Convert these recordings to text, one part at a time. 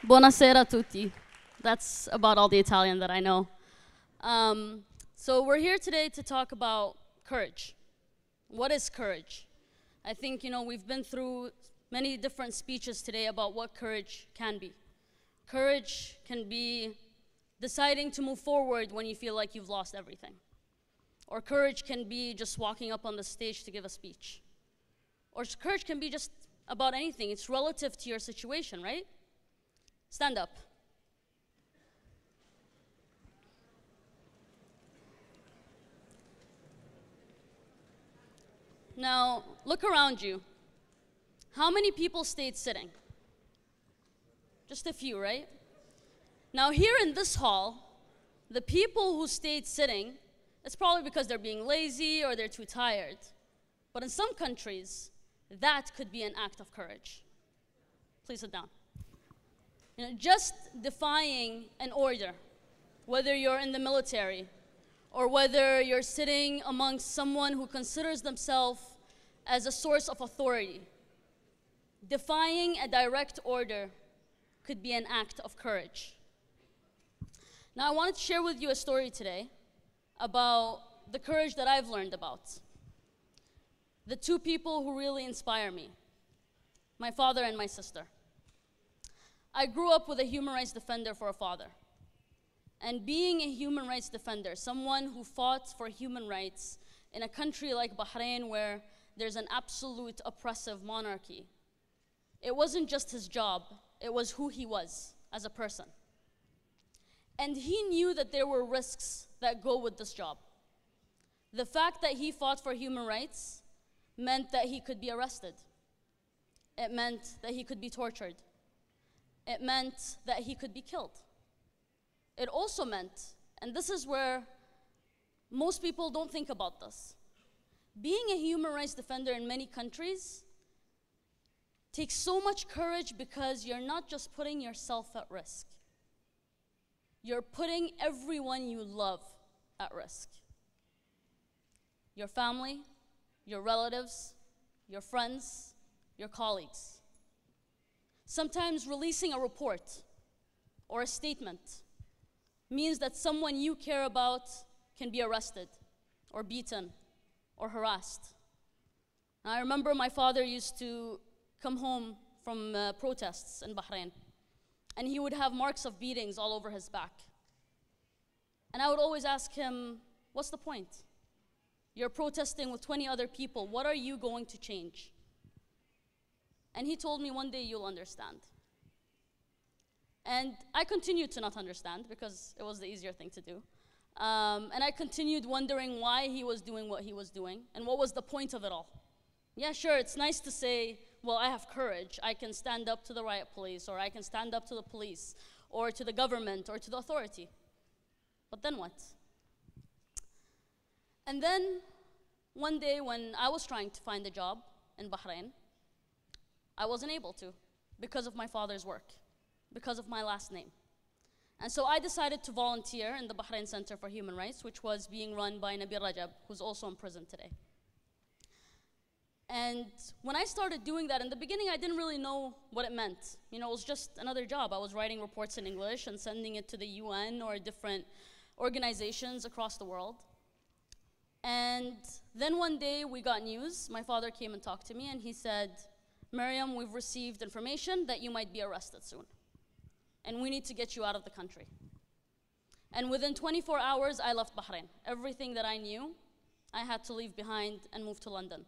Buonasera a tutti. That's about all the Italian that I know. So we're here today to talk about courage. What is courage? I think, we've been through many different speeches today about what courage can be. Courage can be deciding to move forward when you feel like you've lost everything. Or courage can be just walking up on the stage to give a speech. Or courage can be just about anything. It's relative to your situation, right? Stand up. Now, look around you. How many people stayed sitting? Just a few, right? Now, here in this hall, the people who stayed sitting, it's probably because they're being lazy or they're too tired. But in some countries, that could be an act of courage. Please sit down. Just defying an order, whether you're in the military or whether you're sitting amongst someone who considers themselves as a source of authority, defying a direct order could be an act of courage. Now, I wanted to share with you a story today about the courage that I've learned about. The two people who really inspire me, my father and my sister. I grew up with a human rights defender for a father. And being a human rights defender, someone who fought for human rights in a country like Bahrain where there's an absolute oppressive monarchy, it wasn't just his job, it was who he was as a person. And he knew that there were risks that go with this job. The fact that he fought for human rights meant that he could be arrested. It meant that he could be tortured. It meant that he could be killed. It also meant, and this is where most people don't think about this, being a human rights defender in many countries takes so much courage because you're not just putting yourself at risk. You're putting everyone you love at risk. Your family, your relatives, your friends, your colleagues. Sometimes releasing a report or a statement means that someone you care about can be arrested or beaten or harassed. And I remember my father used to come home from protests in Bahrain, and he would have marks of beatings all over his back. And I would always ask him, what's the point? You're protesting with 20 other people. What are you going to change? And he told me, one day you'll understand. And I continued to not understand because it was the easier thing to do. And I continued wondering why he was doing what he was doing and what was the point of it all. Yeah, sure, it's nice to say, well, I have courage. I can stand up to the riot police, or I can stand up to the police, or to the government, or to the authority. But then what? And then one day when I was trying to find a job in Bahrain, I wasn't able to because of my father's work, because of my last name. And so I decided to volunteer in the Bahrain Center for Human Rights, which was being run by Nabil Rajab, who's also in prison today. And when I started doing that, in the beginning I didn't really know what it meant. It was just another job. I was writing reports in English and sending it to the UN or different organizations across the world. And then one day we got news. My father came and talked to me and he said, Maryam, we've received information that you might be arrested soon. And we need to get you out of the country. And within 24 hours, I left Bahrain. Everything that I knew, I had to leave behind and move to London.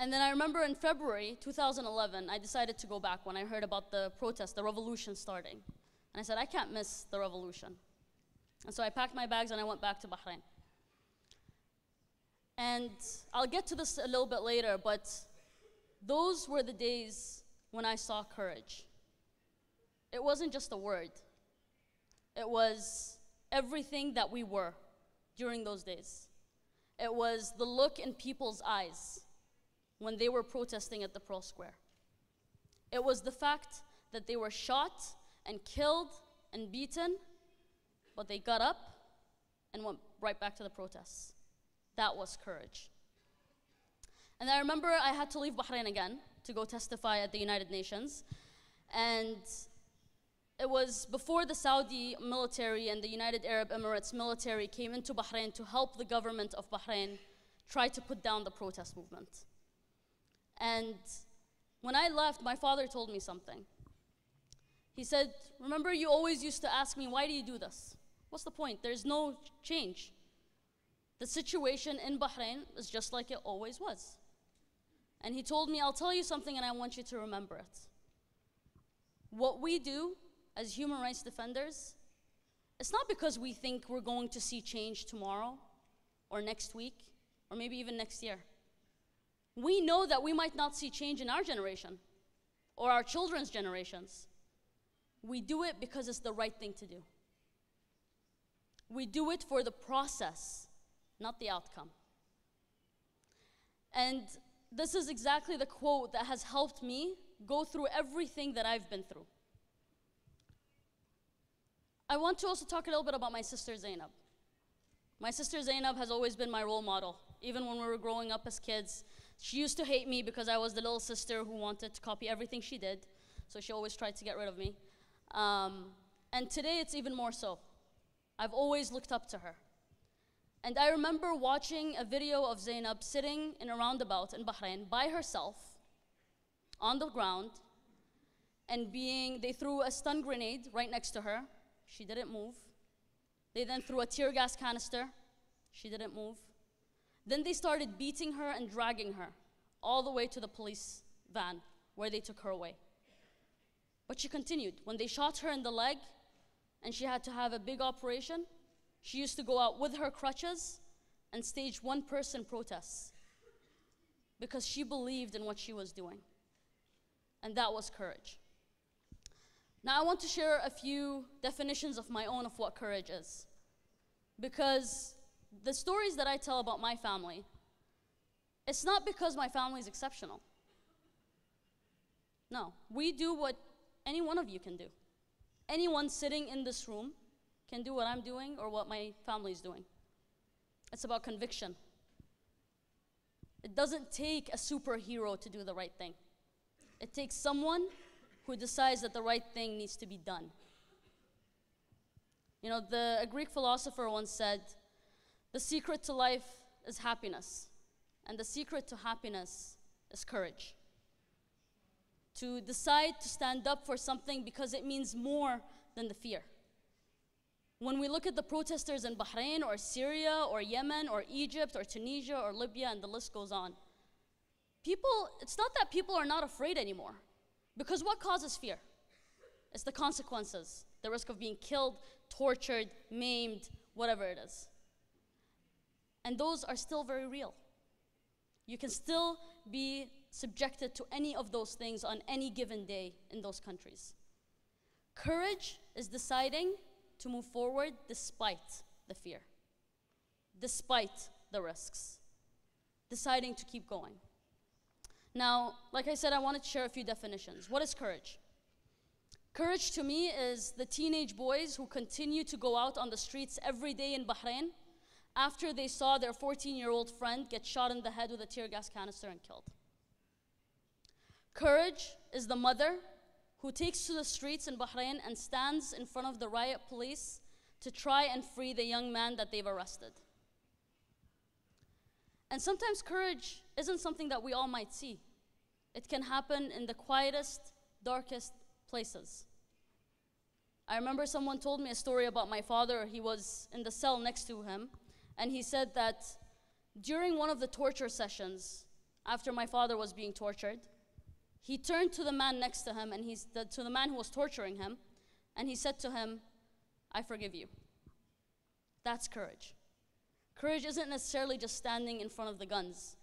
And then I remember in February 2011, I decided to go back when I heard about the protest, the revolution starting. And I said, I can't miss the revolution. And so I packed my bags and I went back to Bahrain. And I'll get to this a little bit later, but those were the days when I saw courage. It wasn't just a word. It was everything that we were during those days. It was the look in people's eyes when they were protesting at the Pearl Square. It was the fact that they were shot and killed and beaten, but they got up and went right back to the protests. That was courage. And I remember I had to leave Bahrain again to go testify at the United Nations. And it was before the Saudi military and the United Arab Emirates military came into Bahrain to help the government of Bahrain try to put down the protest movement. And when I left, my father told me something. He said, remember, you always used to ask me, why do you do this? What's the point? There's no change. The situation in Bahrain is just like it always was. And he told me, I'll tell you something and I want you to remember it. What we do as human rights defenders, it's not because we think we're going to see change tomorrow or next week or maybe even next year. We know that we might not see change in our generation or our children's generations. We do it because it's the right thing to do. We do it for the process, not the outcome. And this is exactly the quote that has helped me go through everything that I've been through. I want to also talk a little bit about my sister Zainab. My sister Zainab has always been my role model. Even when we were growing up as kids, she used to hate me because I was the little sister who wanted to copy everything she did. So she always tried to get rid of me. And today it's even more so. I've always looked up to her. And I remember watching a video of Zainab sitting in a roundabout in Bahrain by herself on the ground, and they threw a stun grenade right next to her. She didn't move. They then threw a tear gas canister. She didn't move. Then they started beating her and dragging her all the way to the police van where they took her away. But she continued. When they shot her in the leg and she had to have a big operation, she used to go out with her crutches and stage one-person protests because she believed in what she was doing. And that was courage. Now I want to share a few definitions of my own of what courage is. Because the stories that I tell about my family, it's not because my family is exceptional. No, we do what any one of you can do. Anyone sitting in this room can do what I'm doing or what my family is doing. It's about conviction. It doesn't take a superhero to do the right thing. It takes someone who decides that the right thing needs to be done. You know, a Greek philosopher once said, the secret to life is happiness, and the secret to happiness is courage. To decide to stand up for something because it means more than the fear. When we look at the protesters in Bahrain or Syria or Yemen or Egypt or Tunisia or Libya, and the list goes on, it's not that people are not afraid anymore. Because what causes fear? It's the consequences, the risk of being killed, tortured, maimed, whatever it is. And those are still very real. You can still be subjected to any of those things on any given day in those countries. Courage is deciding to move forward despite the fear, despite the risks, deciding to keep going. Now, like I said, I wanted to share a few definitions. What is courage? Courage to me is the teenage boys who continue to go out on the streets every day in Bahrain after they saw their 14-year-old friend get shot in the head with a tear gas canister and killed. Courage is the mother who takes to the streets in Bahrain and stands in front of the riot police to try and free the young man that they've arrested. And sometimes courage isn't something that we all might see. It can happen in the quietest, darkest places. I remember someone told me a story about my father. He was in the cell next to him, and he said that during one of the torture sessions, after my father was being tortured, he turned to the man next to him, and to the man who was torturing him, and he said to him, "I forgive you." That's courage. Courage isn't necessarily just standing in front of the guns.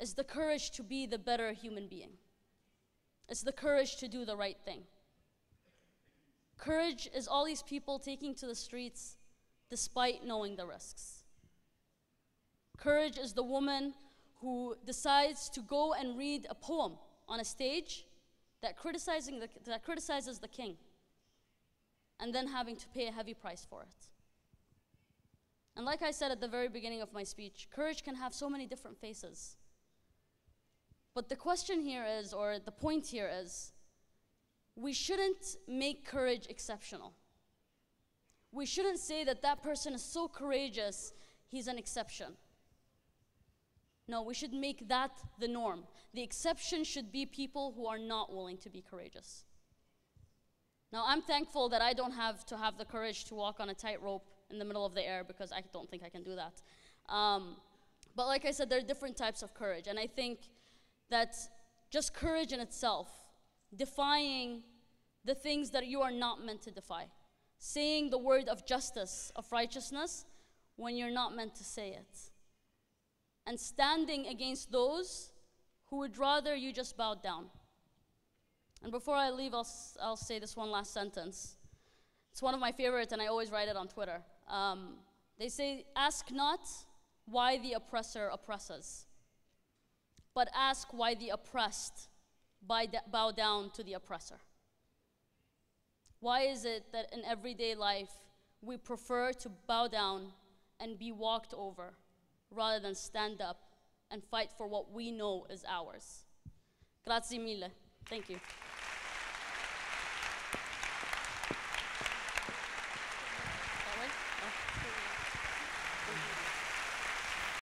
It's the courage to be the better human being. It's the courage to do the right thing. Courage is all these people taking to the streets despite knowing the risks. Courage is the woman who decides to go and read a poem on a stage that criticizes the king, and then having to pay a heavy price for it. And like I said at the very beginning of my speech, courage can have so many different faces. But the question here is, or the point here is, we shouldn't make courage exceptional. We shouldn't say that that person is so courageous, he's an exception. No, we should make that the norm. The exception should be people who are not willing to be courageous. Now, I'm thankful that I don't have to have the courage to walk on a tightrope in the middle of the air, because I don't think I can do that. But like I said, there are different types of courage, and I think that just courage in itself, defying the things that you are not meant to defy, saying the word of justice, of righteousness, when you're not meant to say it, and standing against those who would rather you just bow down. And before I leave, I'll say this one last sentence. It's one of my favorites, and I always write it on Twitter. They say, ask not why the oppressor oppresses, but ask why the oppressed bow down to the oppressor. Why is it that in everyday life we prefer to bow down and be walked over rather than stand up and fight for what we know is ours? Grazie mille. Thank you.